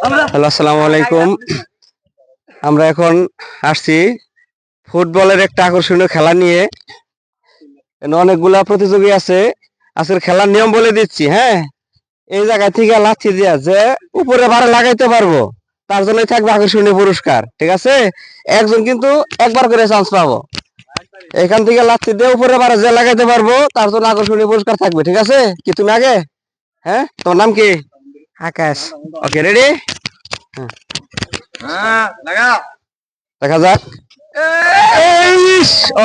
Hello, আসসালামু আলাইকুম। আমরা এখন আসছি ফুটবলের একটা আকর্ষণীয় খেলা নিয়ে। অনেকগুলা প্রতিযোগী আছে। আজকের খেলার নিয়ম বলে দিচ্ছি। হ্যাঁ, এই জায়গা থেকে লাথি দিয়া যে উপরে বারে লাগাইতে পারবো তার জন্যই থাকবে আকর্ষণীয় পুরস্কার। ঠিক আছে, একজন কিন্তু একবার করে চান্স পাবো। এখান থেকে লাথি দিয়ে উপরে বারে যে লাগাইতে পারবো তার জন্য আকর্ষণীয় পুরস্কার থাকবে। ঠিক আছে, কি তুমি আগে? হ্যাঁ, তোমার নাম কি? আকাশ। ওকে, রেডি? দেখা যাক।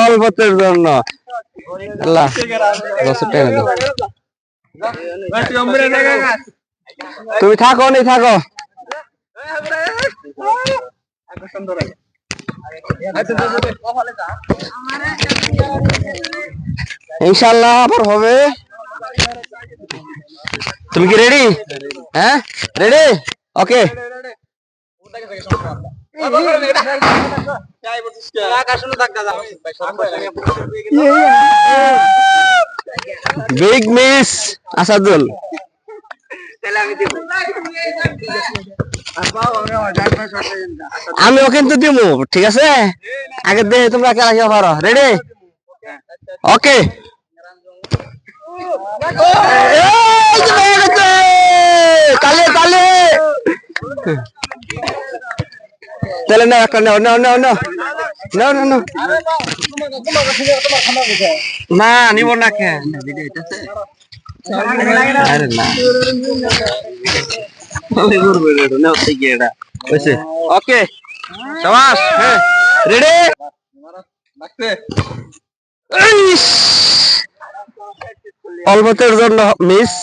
অল্পতের জন্য আল্লাহ তুমি থাকো নি থাকো। ইনশাল্লাহ আবার হবে। তুমি কি রেডি? হ্যাঁ, রেডি। ওকে, বিগ মিস আসাদুল। আমিও কিন্তু দিব। ঠিক আছে, আগে দেখে তোমরা খেলা খেলা পারো। রেডি? ওকে, তালে তালে তাহলে না একটা নাও নাও নাও নাও নাও নাও নাও। না নিব না কে? আরে না, ওকে শাবাশ। হ্যাঁ, রেডি? অলমতের জন্য মিস।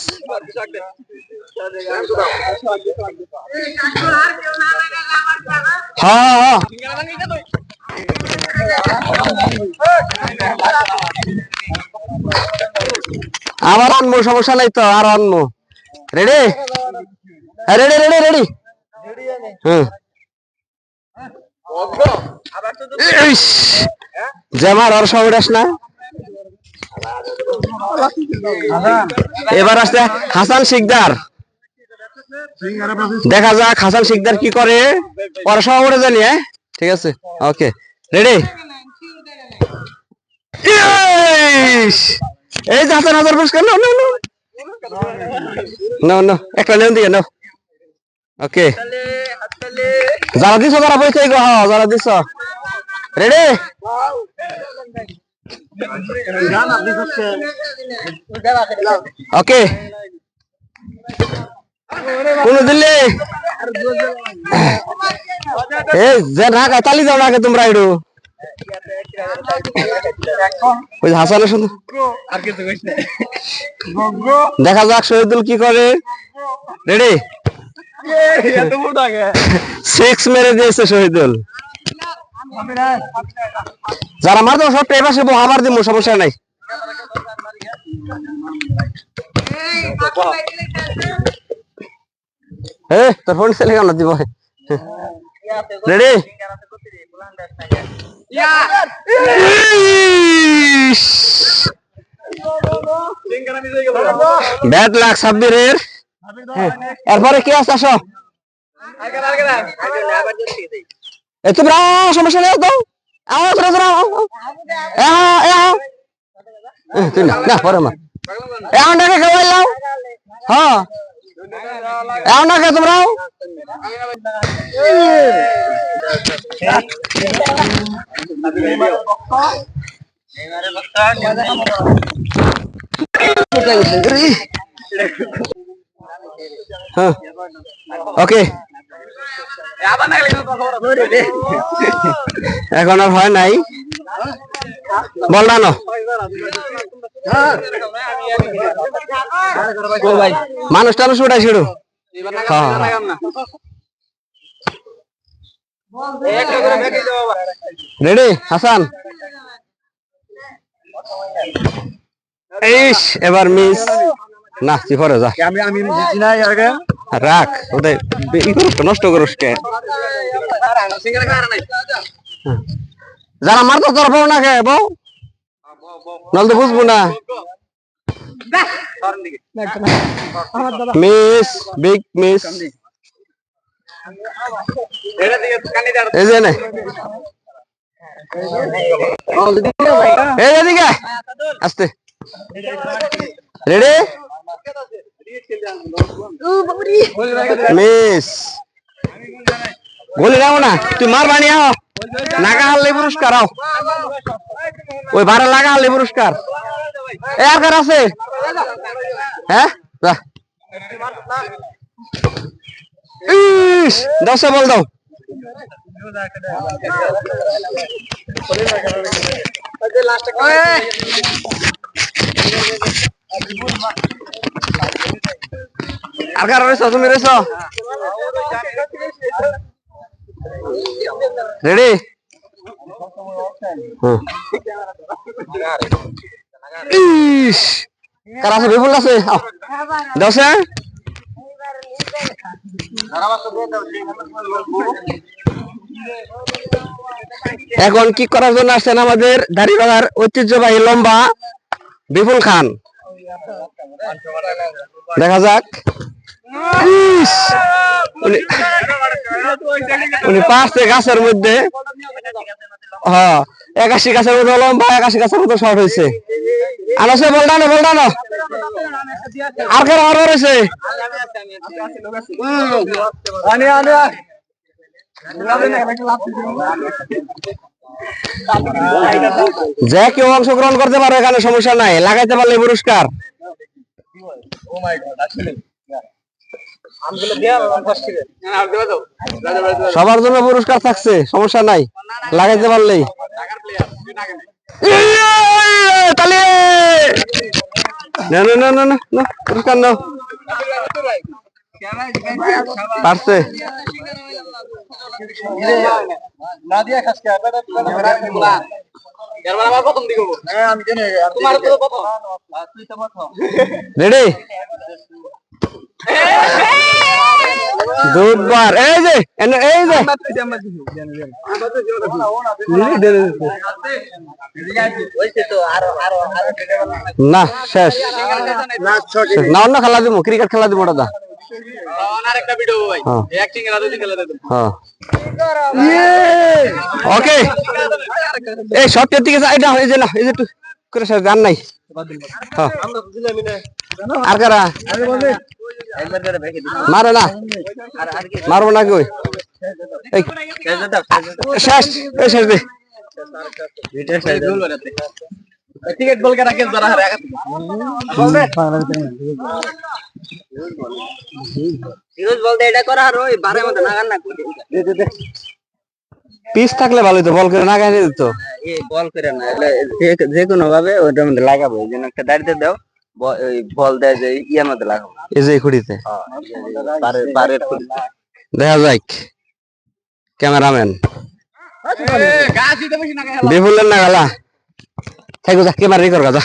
হ্যাঁ, আবার আনবো, সমস্যা নাই তো, আর আনবো। রেডি? Ready ready ready. হ্যাঁ, জামার আর সবরাস না। এবার আসছে হাসান শিকদার। দেখা যাক হাসান শিকদার কি করে। ওরা সব উড়ে জানি। হ্যাঁ, ঠিক আছে, ওকে রেডি। এই যে হাসান হাজার পুরস্কার। No no no no no, একটা নেন দিয়ে নাও। ওকে, যারা দিছো তারা পয়সা গো। হ্যাঁ, যারা দিছো। রেডি? ওকে, কোন দিল্লি যে না তালি দাও না আগে তোমরা একটু। ওই হাসানের শুধু দেখা যাক শহীদুল কি করে। রেডি? সিক্স মেরে দিয়েছে শহীদুল। যারা মারতো সব এবার সে আমার দিব, সমস্যা নাই। তোর ফোন ছেলে কেন দিব? রেডি? ব্যাট লাগ সাব্বিরের। এরপরে কি আছে? আসো, তোমরা সমস্যা নেই তো। না পরে মা এমনটাকে খাওয়াইলাম। হ্যাঁ, এমনটাকে তোমরাও হ্যাঁ। ওকে, এখন আর হয় নাই। বল না মানুষ টানুষ উঠাই ছিড়ু। রেডি হাসান? এবার মিস না, পরে যা। রাখ ওদের নষ্ট করস কে? যারা মারতো তোর বউ না কে বউ, নাহলে তো বুঝবো না। Miss, big miss. এই যে নে এই এদিকে আস্তে রেডি মিস গোলি দাও না তুই মার বানি আও নাগা হারলে পুরস্কার আও ওই বারে লাগা হারলে পুরস্কার এ আর কার আছে হ্যাঁ যা ইস 10 বল দাও আর কার রয়েছ তুমি রয়েছ রেডি ইস কার আছে বিপুল আছে 10 এখন কি করার জন্য আসছেন আমাদের দাড়িপাড়ার ঐতিহ্যবাহী লম্বা বিপুল খান দেখা যাক উনি পারছে গাছের মধ্যে 81 গাছের মতো লম্বা 81 গাছের মতো শর্ট হয়েছে আনাসে বলটানো আর কার আর রয়েছে যে কেউ অংশগ্রহণ করতে পারে এখানে সমস্যা নাই লাগাইতে পারলে পুরস্কার সবার জন্য পুরস্কার থাকছে সমস্যা নাই লাগাইতে পারলেই তাহলে না না না না না পুরস্কার নাও পারছে রেডি দুবার এই যে এই যে না শেষ না অন্য খেলা দিব ক্রিকেট খেলা দিব ওটা ওকে এই শর্টের দিকে এটা এই যে না এই যে করে গান নাই আর কারা মারে না মারবো না কি শেষ শেষ দে টিকেট বল কে রাখে জরা হারে ফিরোজ বলতে এটা করা আর ওই বারে মত নাগান না কই পিস থাকলে ভালোই তো বল করে না গাইলে দিত এই বল করে না যে কোনো ভাবে ওটার মধ্যে লাগাবো এই জন্য একটা দাঁড়িয়ে দাও ওই বল দেয় যে ইয়ার মধ্যে লাগাবো এই যে খুঁড়িতে বারের খুঁড়িতে দেখা যাক ক্যামেরাম্যান বিপুলের না গালা থাকো যা ক্যামেরা রেকর্ড যা